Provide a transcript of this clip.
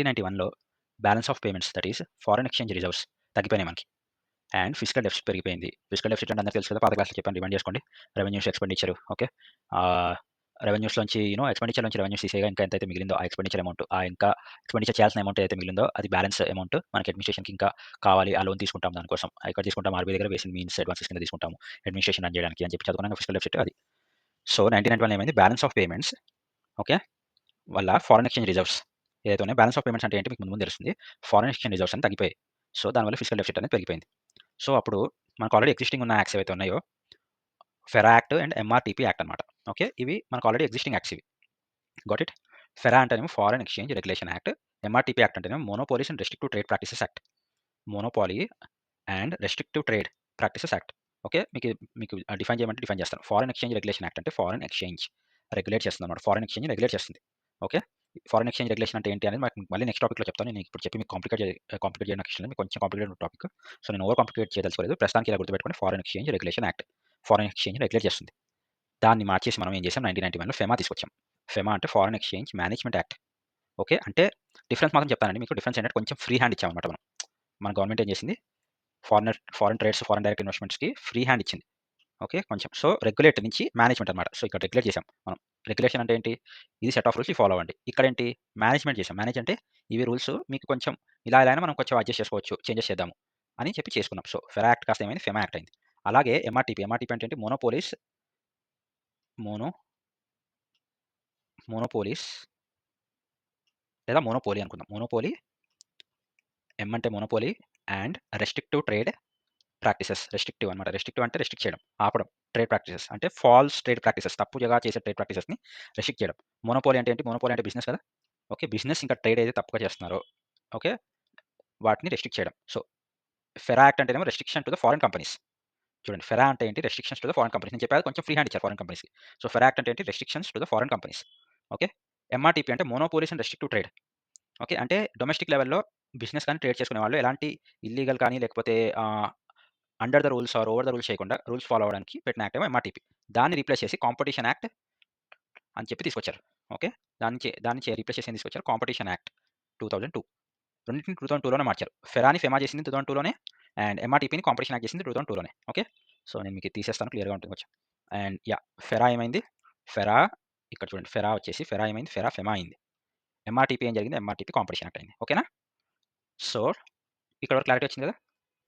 1991లో balance of payments that is foreign exchange reserves తగ్గిపోయినాయి మనకి. And physical deficit పెరిగిపోయింది. Physical deficit అంటే అందరికి తెలుసు కదా! పాత క్లాస్‌లో చెప్పాను రిమైండ్ చేసుకోండి. Revenues, expenditure okay. రెవెన్యూస్‌లోంచి ఎక్స్‌పెండిచర్ నుంచి రెవెన్యూస్ తీసేయగా ఇంకా ఎంతైతే మిగిలిందో ఆ ఎక్స్‌పెండిచర్ అమౌంట్ ఇంకా ఎక్స్‌పెండిచర్ చేయాల్సిన అమౌంట్ ఏదైతే మిగిలిందో అది బ్యాలెన్స్ అమౌంట్ మనకి అడ్మినిస్ట్రేషన్‌కి ఇంకా కావాలి. ఆ లోన్ తీసుకుంటాం దానికోసం. ఎక్కడ తీసుకుంటాం? ఆర్‌బీఐ దగ్గర బేసిక్ మీన్స్ అడ్వాన్సెస్ కింద తీసుకుంటాము. అడ్మినిస్ట్రేషన్ రన్ చేయడానికి అని చెప్పి చదువుకున్నాం ఫిజికల్ డెఫిసిట్ అది. సో, 1991 ఏమైంది బ్యాలెన్స్ ఆఫ్ పేమెంట్స్ ఓకే. వల్ల ఫారెన్ ఎక్స్‌చేంజ్ రిజర్వ్స్ ఏదైతే ఉన్నాయో బ్యాలెన్స్ ఆఫ్ పేమెంట్స్ అంటే ఏంటి మీకు ముందు ముందు తెలుస్తుంది. ఫారెన్ ఎక్స్‌చేంజ్ రిజర్వ్స్ అని తగ్గిపోయాయి. సో, దానివల్ల ఫిజికల్ డెఫిసిట్ అనేది పెరిగిపోయింది. సో, అప్పుడు మనకు ఆల్రెడీ ఎగ్జిస్టింగ్ ఉన్న యాక్ట్స్ ఏవైతే ఉన్నాయో FERA act and MRTP act అన్నమాట. ఓకే. ఇవి మనకు ఆల్రెడీ ఎగ్జిస్టింగ్ యాక్ట్స్ ఇవి. Got it? ఫెరా అంటేనేమో foreign exchange regulation act. MRTP act అంటేనేమో monopolies and restrictive trade practices act. Monopoly and restrictive trade practices act. Okay. మీకు define చేయమంటే define చేస్తాను. Foreign exchange regulation act అంటే foreign exchange regulate చేస్తుందన్నమాట. Foreign exchange regulate చేస్తుంది. Okay. Foreign exchange regulation అంటే ఏంటి అనేది మనకు మళ్ళీ నెక్స్ట్ టాపిక్‌లో చెప్తాను. నేను ఇప్పుడు చెప్పి మీకు కాంప్లికేట్ చేయడం నాకు ఇష్టం లేదు. మీకు కొంచెం కాంప్లికేటెడ్ టాపిక్. సో, నేను ఓవర్ కాంప్లికేట్ చేయదలుచుకోలేదు. ప్రస్తుతానికి ఇలా గుర్తుపెట్టుకోండి foreign exchange regulation act. Foreign exchange regulate చేస్తుంది. దాన్ని మార్చేసి మనం ఏం చేసాం 1991లో ఫెమా తీసుకొచ్చాం. ఫెమా అంటే foreign exchange management act. Okay. అంటే డిఫరెన్స్ మాత్రం చెప్తానండి మీకు. డిఫరెన్స్ ఏంటంటే కొంచెం ఫ్రీ హ్యాండ్ ఇచ్చామన్నమాట మనం. మన గవర్నమెంట్ ఏం చేసింది ఫారెన్ ట్రేడ్స్, ఫారెన్ డైరెక్ట్ ఇన్వెస్ట్‌మెంట్స్‌కి ఫ్రీ హ్యాండ్ ఇచ్చింది. ఓకే. కొంచెం. సో, రెగ్యులేటర్ నుంచి మేనేజ్మెంట్ అన్నమాట. సో, ఇక్కడ రెగ్యులేట్ చేసాం మనం. రెగ్యులేషన్ అంటే ఏంటి? ఇది సెట్ ఆఫ్ రూల్స్ ఫాలో అవ్వండి. ఇక్కడేంటి? మేనేజ్మెంట్ చేసాం. మేనేజ్ అంటే ఇవి రూల్స్ మీకు కొంచెం ఇలా అయినా మనం కొంచెం అడ్జస్ట్ చేసుకోవచ్చు. చేంజెస్ చేద్దాము అని చెప్పి చేసుకున్నాం. సో, ఫెరా యాక్ట్ కాస్త ఏమైంది? ఫెమా యాక్ట్ అయింది. అలాగే ఎంఆర్‌టీపీ. ఎంఆర్‌టీపీ అంటే ఏంటి? మోనో మోనోపోలీస్ లేదా మోనోపోలీ అనుకుందాం. మోనోపోలీ ఎం అంటే monopoly and restrictive trade practices. Restrictive అన్నమాట. రెస్ట్రిక్టివ్ అంటే రెస్ట్రిక్ట్ చేయడం. ఆపడం. ట్రేడ్ ప్రాక్టీసెస్ అంటే ఫాల్స్ ట్రేడ్ ప్రాక్టీసెస్ తప్పుగా చేసే ట్రేడ్ ప్రాక్టీసెస్‌ని రెస్ట్రిక్ట్ చేయడం. మోనోపోలీ అంటే ఏంటి? మోనోపోలీ అంటే బిజినెస్ కదా! ఓకే. బిజినెస్ ఇంకా ట్రేడ్ ఏదైతే తప్పుగా చేస్తున్నారో ఓకే. వాటిని రెస్ట్రిక్ట్ చేయడం. సో, ఫెరా యాక్ట్ అంటేనేమో restriction to the foreign companies. చూడండి ఫెరా అంటే ఏంటి? Restrictions to the foreign companies. నేను చెప్పాను కొంచెం ఫ్రీ హ్యాండ్ ఇచ్చారు ఫారెన్ కంపెనీస్‌కి. సో, ఫెరా యాక్ట్ అంటే ఏంటి? Restrictions to the foreign companies. Okay. MRTP అంటే monopolies and restrictive trade. Okay. అంటే డొమెస్టిక్ లెవెల్‌లో బిజినెస్ కానీ ట్రేడ్ చేసుకునేవాళ్ళు ఎలాంటి ఇల్లీగల్ కానీ లేకపోతే under the rules or over the rules చేయకుండా రూల్స్ ఫాలో అవ్వడానికి పెట్టిన యాక్ట్ ఏమో ఎంఆర్‌టీపీ. దాన్ని రీప్లేస్ చేసి కాంపిటీషన్ యాక్ట్ అని చెప్పి తీసుకొచ్చారు. ఓకే. దాన్ని రీప్లేస్ చేసి ఏం తీసుకొచ్చారు? Competition act 2002. రెండిటిని 2002లోనే మార్చారు. ఫెరాని ఫెమా చేసింది 2002లోనే అండ్ ఎంఆర్‌టీపీని కాంపిటీషన్ యాక్ట్ చేసింది 2002లోనే. ఓకే. సో, నేను మీకు ఇది తీసేస్తాను క్లియర్‌గా ఉంటుంది కొంచెం. And yeah! ఫెరా ఏమైంది? ఫెరా ఇక్కడ చూడండి. ఫెరా వచ్చేసి ఫెరా ఏమైంది? ఫెమా అయింది. ఎంఆర్‌టీపీ ఏం జరిగింది? ఎంఆర్‌టీపీ కాంపిటీషన్ యాక్ట్ అయింది. ఓకేనా? సో, ఇక్కడ వరకు క్లారిటీ వచ్చింది కదా!